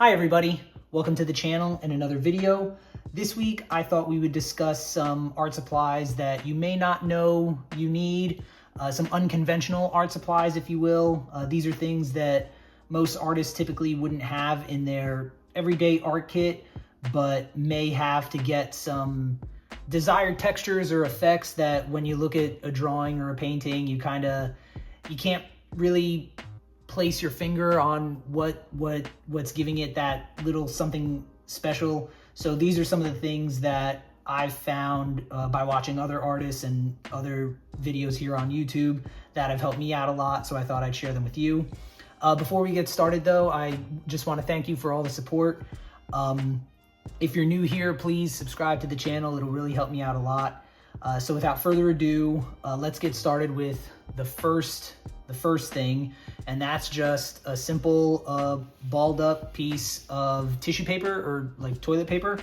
Hi everybody, welcome to the channel and another video. This week I thought we would discuss some art supplies that you may not know you need, some unconventional art supplies if you will. These are things that most artists typically wouldn't have in their everyday art kit, but may have to get some desired textures or effects that when you look at a drawing or a painting, you can't really place your finger on what's giving it that little something special. So these are some of the things that I've found by watching other artists and other videos here on YouTube that have helped me out a lot, so I thought I'd share them with you. Before we get started though, I just want to thank you for all the support. If you're new here, please subscribe to the channel. It'll really help me out a lot. So without further ado, let's get started with the first thing, and that's just a simple balled up piece of tissue paper or like toilet paper.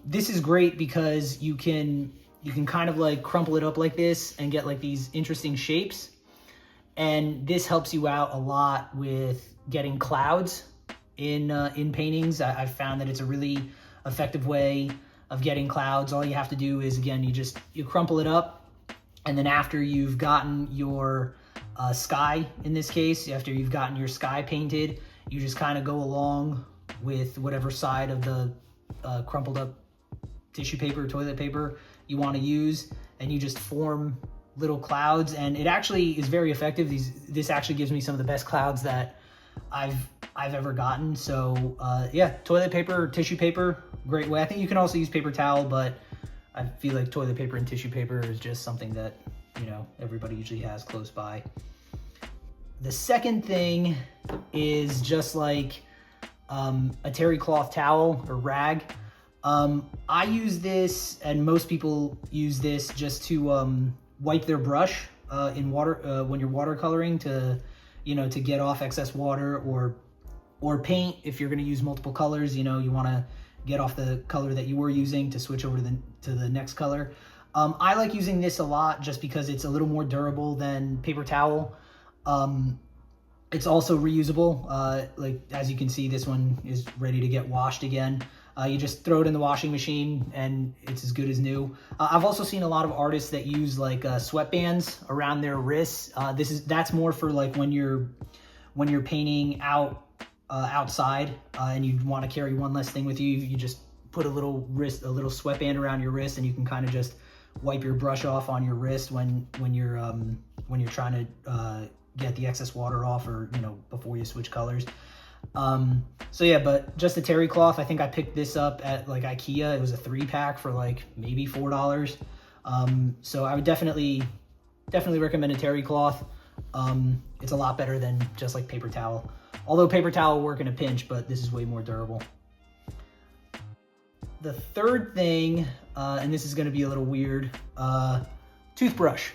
This is great because you can kind of like crumple it up like this and get like these interesting shapes, and this helps you out a lot with getting clouds in paintings. I've found that it's a really effective way of getting clouds. All you have to do is, again, you crumple it up, and then after you've gotten your sky, in this case, after you've gotten your sky painted, you just kind of go along with whatever side of the crumpled up tissue paper, toilet paper you want to use, and you just form little clouds, and it actually is very effective. This actually gives me some of the best clouds that I've ever gotten. So yeah, toilet paper, tissue paper, great way. I think you can also use paper towel, but I feel like toilet paper and tissue paper is just something that, you know, everybody usually has close by. The second thing is just like a terry cloth towel or rag. I use this, and most people use this just to wipe their brush in water when you're watercoloring, to get off excess water, or paint. If you're going to use multiple colors, you want to get off the color that you were using to switch over to the next color. I like using this a lot just because it's a little more durable than paper towel. It's also reusable. Like, as you can see, this one is ready to get washed again. You just throw it in the washing machine and it's as good as new. I've also seen a lot of artists that use like sweatbands around their wrists. That's more for like when you're painting outside and you want to carry one less thing with you. You just put a little sweatband around your wrist, and you can kind of just wipe your brush off on your wrist when you're trying to get the excess water off, or before you switch colors. So yeah, but just a terry cloth. I think I picked this up at like IKEA. It was a 3-pack for like maybe $4. So I would definitely recommend a terry cloth. It's a lot better than just like paper towel. Although paper towel will work in a pinch, but this is way more durable. The third thing, and this is going to be a little weird, toothbrush.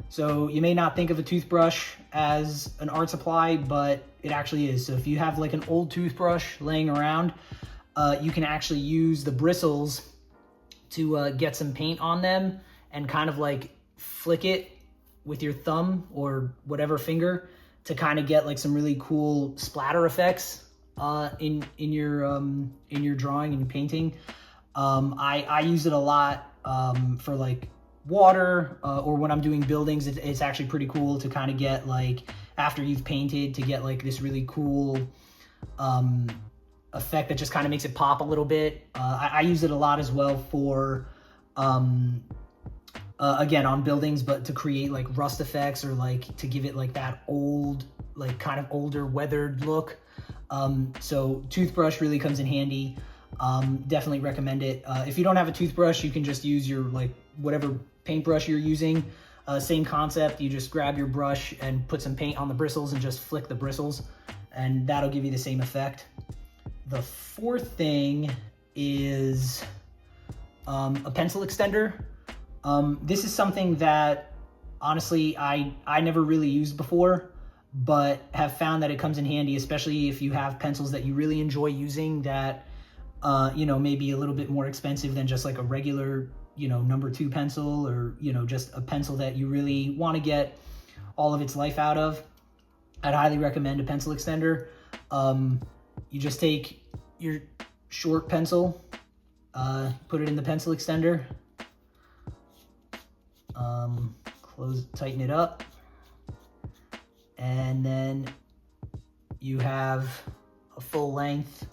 So you may not think of a toothbrush as an art supply, but it actually is. So if you have like an old toothbrush laying around, you can actually use the bristles to get some paint on them and kind of like flick it with your thumb or whatever finger to kind of get like some really cool splatter effects in your drawing and your painting. I use it a lot for like water, or when I'm doing buildings. It's actually pretty cool to kind of get like, after you've painted, to get like this really cool effect that just kind of makes it pop a little bit. I use it a lot as well for again, on buildings, but to create like rust effects, or like to give it like that old, like kind of older weathered look. So toothbrush really comes in handy. Definitely recommend it. If you don't have a toothbrush, you can just use your like whatever paintbrush you're using. Same concept. You just grab your brush and put some paint on the bristles and just flick the bristles, and that'll give you the same effect. The fourth thing is a pencil extender. This is something that honestly I never really used before, but have found that it comes in handy, especially if you have pencils that you really enjoy using that maybe a little bit more expensive than just like a regular number 2 pencil, or just a pencil that you really want to get all of its life out of. I'd highly recommend a pencil extender. you just take your short pencil, put it in the pencil extender, tighten it up, and then you have a full length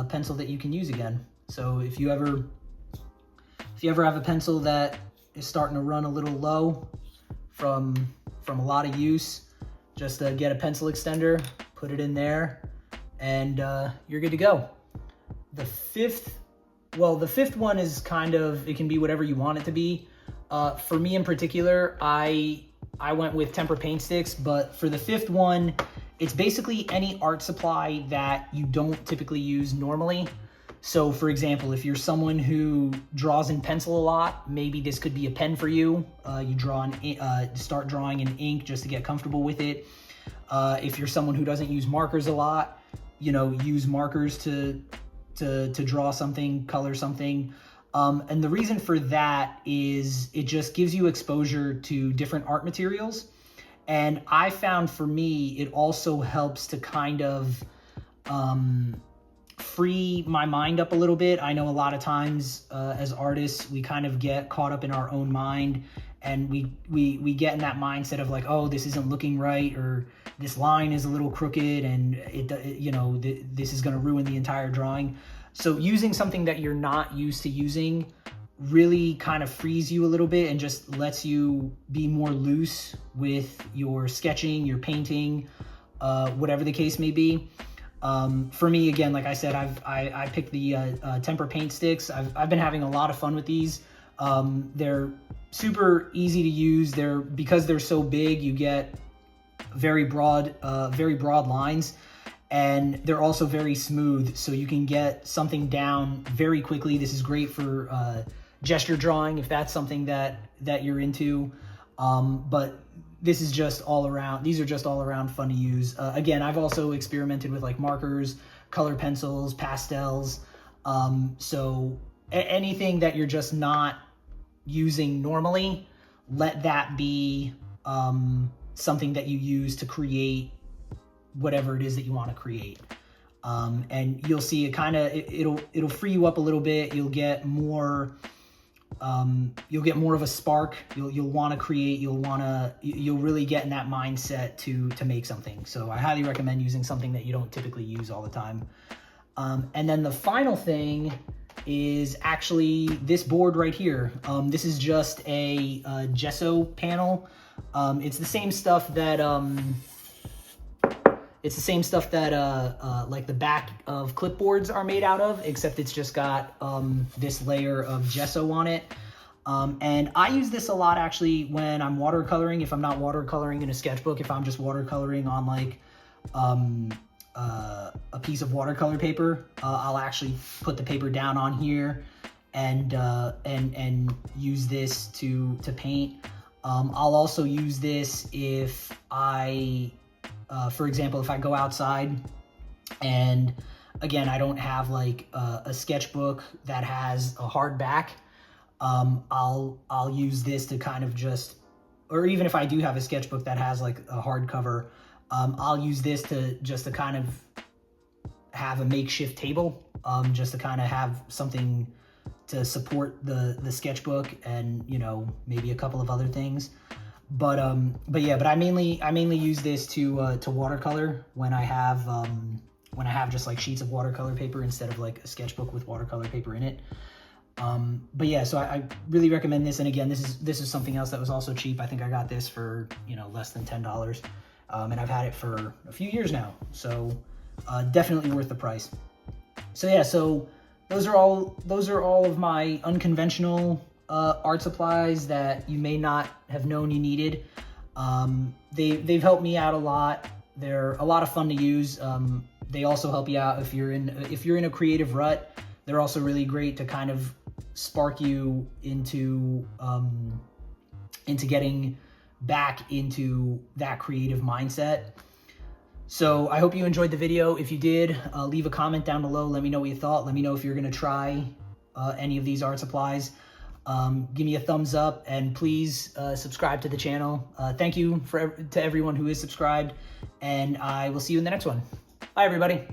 pencil that you can use again. So if you ever have a pencil that is starting to run a little low from a lot of use, just get a pencil extender, put it in there, and you're good to go. The fifth one is kind of, it can be whatever you want it to be. For me in particular, I went with temper paint sticks, but for the fifth one, it's basically any art supply that you don't typically use normally. So for example, if you're someone who draws in pencil a lot, maybe this could be a pen for you. You start drawing in ink just to get comfortable with it. If you're someone who doesn't use markers a lot, use markers to draw something, color something. And the reason for that is it just gives you exposure to different art materials. And I found for me, it also helps to kind of free my mind up a little bit. I know a lot of times as artists, we kind of get caught up in our own mind, and we get in that mindset of like, oh, this isn't looking right, or this line is a little crooked, and this is going to ruin the entire drawing. So using something that you're not used to using really kind of frees you a little bit and just lets you be more loose with your sketching, your painting, whatever the case may be. For me, again, like I said, I picked the temper paint sticks. I've been having a lot of fun with these. They're super easy to use. Because they're so big, you get very broad lines, and they're also very smooth, so you can get something down very quickly. This is great for gesture drawing if that's something that you're into. But this is just all around, these are just all around fun to use. Again, I've also experimented with like markers, color pencils, pastels. So anything that you're just not using normally, let that be something that you use to create whatever it is that you want to create. And you'll see it kind of, it'll free you up a little bit. You'll get more of a spark. You'll want to create, you'll really get in that mindset to make something. So I highly recommend using something that you don't typically use all the time. And then the final thing is actually this board right here. This is just a gesso panel. It's the same stuff that like the back of clipboards are made out of, except it's just got this layer of gesso on it. And I use this a lot actually when I'm watercoloring. If I'm not watercoloring in a sketchbook, if I'm just watercoloring on like a piece of watercolor paper, I'll actually put the paper down on here and use this to paint. I'll also use this if for example, if I go outside and again, I don't have like a sketchbook that has a hard back, I'll use this to kind of just, or even if I do have a sketchbook that has like a hard cover, I'll use this to kind of have a makeshift table, just to kind of have something to support the sketchbook and, maybe a couple of other things. But I mainly use this to watercolor when I have just like sheets of watercolor paper instead of like a sketchbook with watercolor paper in it. But yeah, so I really recommend this. And again, this is something else that was also cheap. I think I got this for, less than $10. And I've had it for a few years now. So definitely worth the price. So yeah, so those are all of my unconventional art supplies that you may not have known you needed. They've helped me out a lot. They're a lot of fun to use. They also help you out if you're in a creative rut. They're also really great to kind of spark you into getting back into that creative mindset. So I hope you enjoyed the video. If you did, leave a comment down below. Let me know what you thought. Let me know if you're gonna try any of these art supplies. Give me a thumbs up, and please subscribe to the channel. Thank you to everyone who is subscribed, and I will see you in the next one. Bye, everybody.